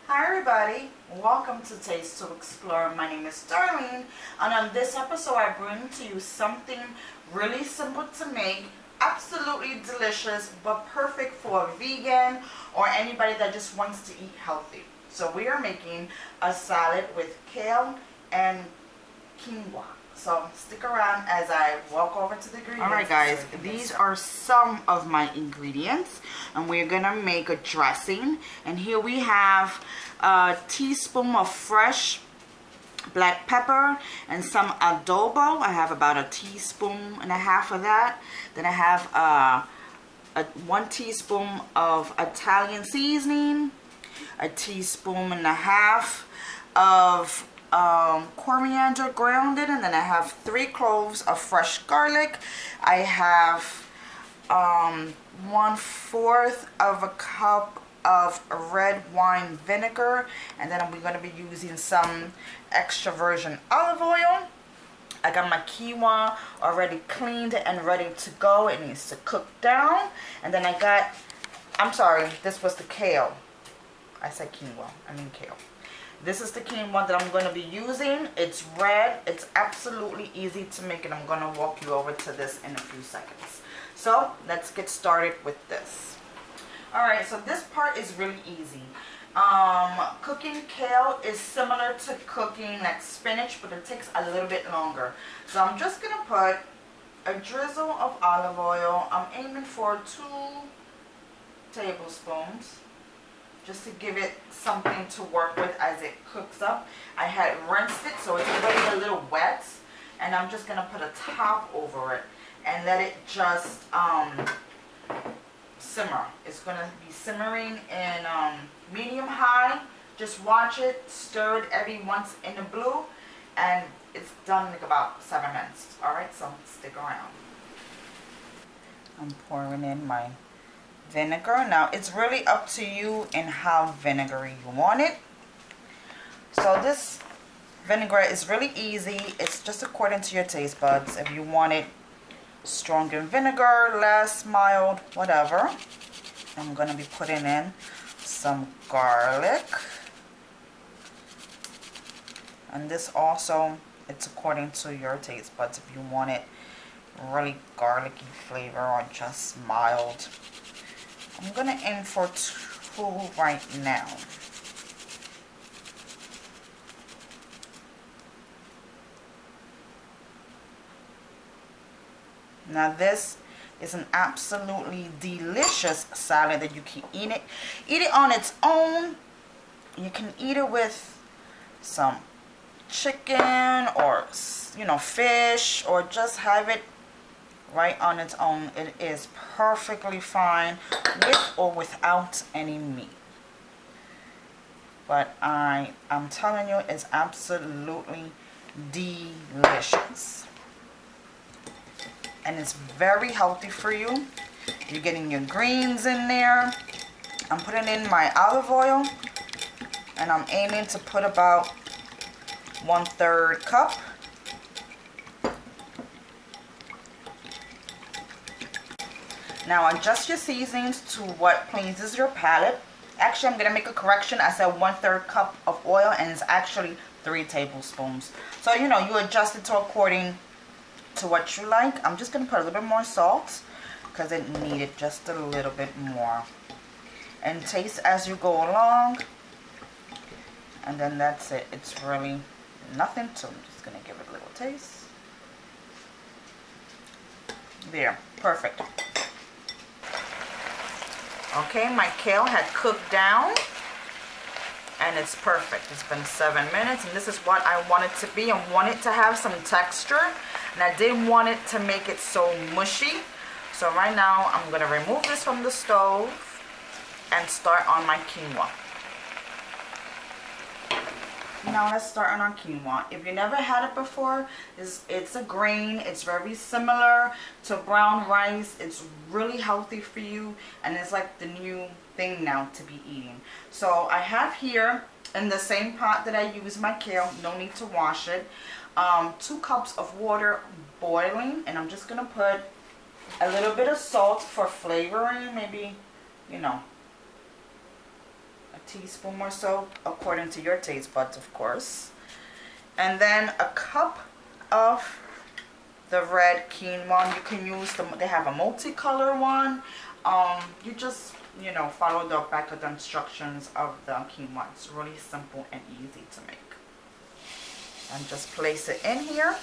Hi everybody, welcome to Taste to Explore. My name is Darlene, and on this episode I bring to you something really simple to make, absolutely delicious, but perfect for a vegan or anybody that just wants to eat healthy. So we are making a salad with kale and quinoa. So stick around as I walk over to the ingredients. Alright guys, these are some of my ingredients, and we're gonna make a dressing. And here we have a teaspoon of fresh black pepper and some adobo. I have about a teaspoon and a half of that. Then I have 1 teaspoon of Italian seasoning, a teaspoon and a half of coriander grounded, and then I have 3 cloves of fresh garlic. I have 1/4 of a cup of red wine vinegar, and then we're going to be using some extra virgin olive oil. I got my quinoa already cleaned and ready to go. It needs to cook down. And then I'm sorry, this was the kale. I said quinoa, I mean kale. This is the quinoa that I'm going to be using. It's red. It's absolutely easy to make, and I'm going to walk you over to this in a few seconds. So let's get started with this. Alright, so this part is really easy. Cooking kale is similar to cooking like spinach, but it takes a little bit longer. So I'm just going to put a drizzle of olive oil. I'm aiming for 2 tablespoons. Just to give it something to work with as it cooks up. I had rinsed it, so it's already a little wet. And I'm just going to put a top over it and let it just simmer. It's going to be simmering in medium high. Just watch it, stir it every once in a blue, and it's done in like about 7 minutes. Alright, so stick around. I'm pouring in my vinegar. Now it's really up to you in how vinegary you want it. So this vinaigrette is really easy. It's just according to your taste buds. If you want it strong in vinegar, less, mild, whatever. I'm going to be putting in some garlic, and this also, it's according to your taste buds. If you want it really garlicky flavor or just mild. I'm going to aim for 2 right now. Now this is an absolutely delicious salad that you can eat it on its own. You can eat it with some chicken or fish, or just have it right on its own. It is perfectly fine with or without any meat. But I'm telling you, it's absolutely delicious. And it's very healthy for you. You're getting your greens in there. I'm putting in my olive oil, and I'm aiming to put about 1/3 cup. Now adjust your seasonings to what pleases your palate. Actually, I'm going to make a correction. I said 1/3 cup of oil, and it's actually 3 tablespoons. So, you adjust it to according to what you like. I'm just going to put a little bit more salt because it needed just a little bit more. And taste as you go along. And then that's it. It's really nothing to. I'm just going to give it a little taste. There. Perfect. Okay, my kale had cooked down, and it's perfect. It's been 7 minutes, and this is what I want it to be. I want it to have some texture, and I didn't want it to make it so mushy. So right now, I'm going to remove this from the stove and start on my quinoa. Now let's start on our quinoa. If you never had it before, it's a grain. It's very similar to brown rice. It's really healthy for you, and it's like the new thing now to be eating. So I have here, in the same pot that I use my kale, no need to wash it, 2 cups of water boiling, and I'm just going to put a little bit of salt for flavoring, maybe, a teaspoon or so, according to your taste buds, of course. And then a cup of the red quinoa. You can use them. They have a multicolor one. You just, you know, follow the back of the instructions of the quinoa. It's really simple and easy to make. And just place it in here.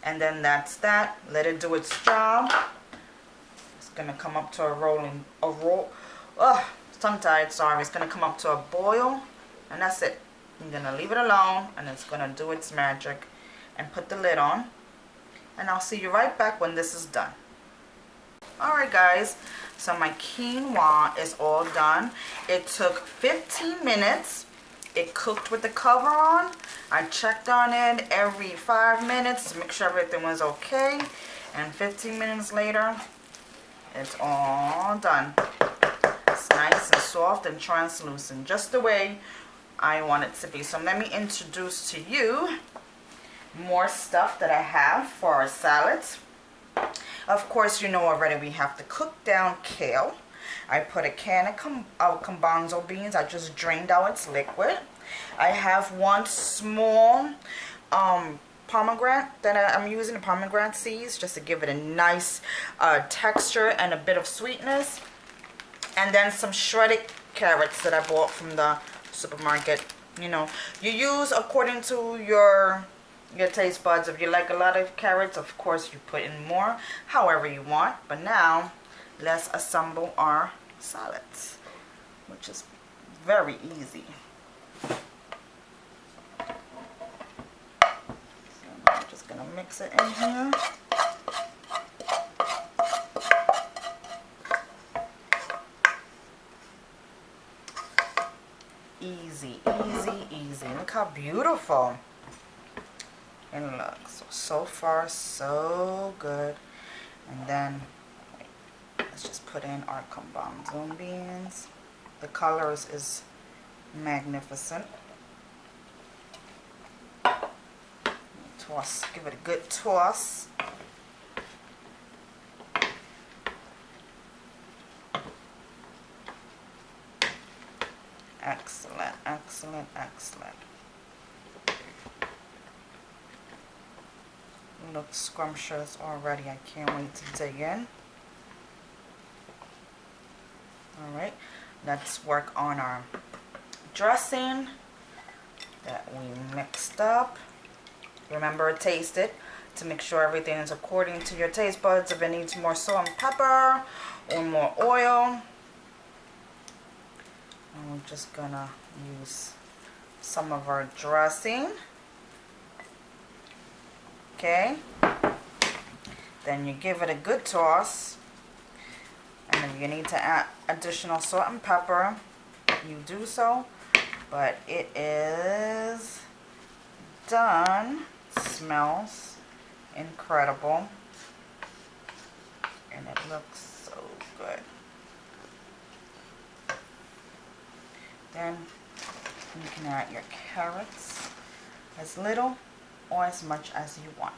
And then that's that. Let it do its job. It's gonna come up to tongue-tied, sorry. It's gonna come up to a boil, and that's it. I'm gonna leave it alone, and it's gonna do its magic. And put the lid on, and I'll see you right back when this is done. Alright guys, so my quinoa is all done. It took 15 minutes. It cooked with the cover on. I checked on it every 5 minutes to make sure everything was okay, and 15 minutes later it's all done. It's nice and soft and translucent, just the way I want it to be. So let me introduce to you more stuff that I have for our salads. Of course, you know already we have the cooked down kale. I put a can of Garbanzo beans. I just drained out its liquid. I have one small pomegranate that I'm using, the pomegranate seeds, just to give it a nice texture and a bit of sweetness. And then some shredded carrots that I bought from the supermarket. You know, you use according to your taste buds. If you like a lot of carrots, of course you put in more, however you want. But now let's assemble our salads, which is very easy. So I'm just gonna mix it in here. Easy, easy, easy. Look how beautiful it looks. So far so good. And then let's just put in our Garbanzo beans. The colors is magnificent. Toss, give it a good toss. Excellent, excellent, excellent. Looks scrumptious already. I can't wait to dig in. Alright, let's work on our dressing that we mixed up. Remember, taste it to make sure everything is according to your taste buds. If it needs more salt and pepper or more oil. And we're just gonna use some of our dressing. Okay, then you give it a good toss, and if you need to add additional salt and pepper, you do so. But it is done. Smells incredible, and it looks so good. Then you can add your carrots, as little or as much as you want.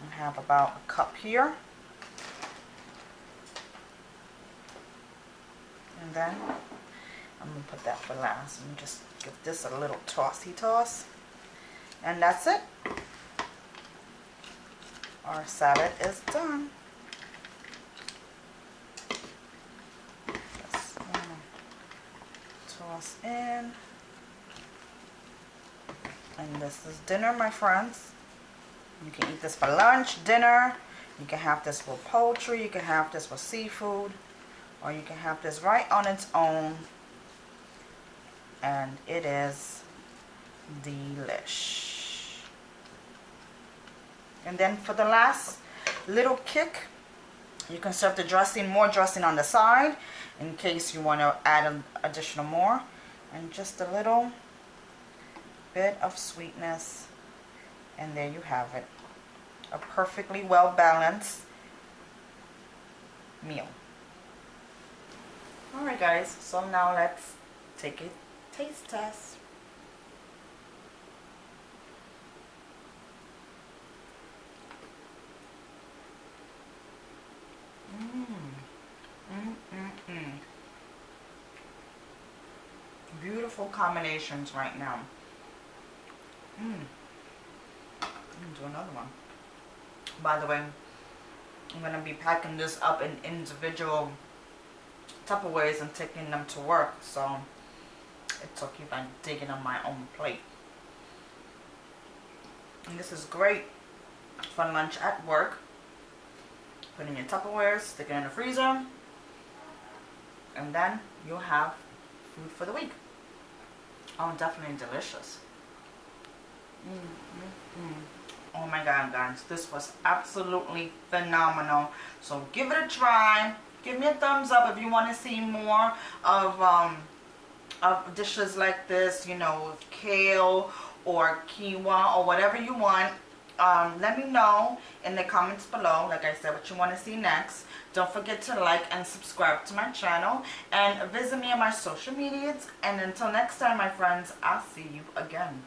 I have about a cup here. And then I'm going to put that for last. Let me just give this a little tossy toss. And that's it. Our salad is done. Just toss in. And this is dinner, my friends. You can eat this for lunch, dinner. You can have this with poultry. You can have this with seafood. Or you can have this right on its own. And it is delish. And then for the last little kick, you can serve the dressing, more dressing on the side in case you want to add an additional more. And just a little bit of sweetness, and there you have it, a perfectly well balanced meal. Alright guys, so now let's take a taste test. beautiful combinations right now. I'm gonna do another one. By the way, I'm gonna be packing this up in individual Tupperwares and taking them to work, so it's okay if I'm digging on my own plate. And this is great for lunch at work. Put in your Tupperwares, stick it in the freezer, and then you'll have food for the week. Oh, definitely delicious. Oh my god, guys, this was absolutely phenomenal. So give it a try. Give me a thumbs up if you want to see more of dishes like this, you know, with kale or quinoa or whatever you want. Let me know in the comments below, like I said, what you want to see next. Don't forget to like and subscribe to my channel and visit me on my social medias. And until next time, my friends, I'll see you again.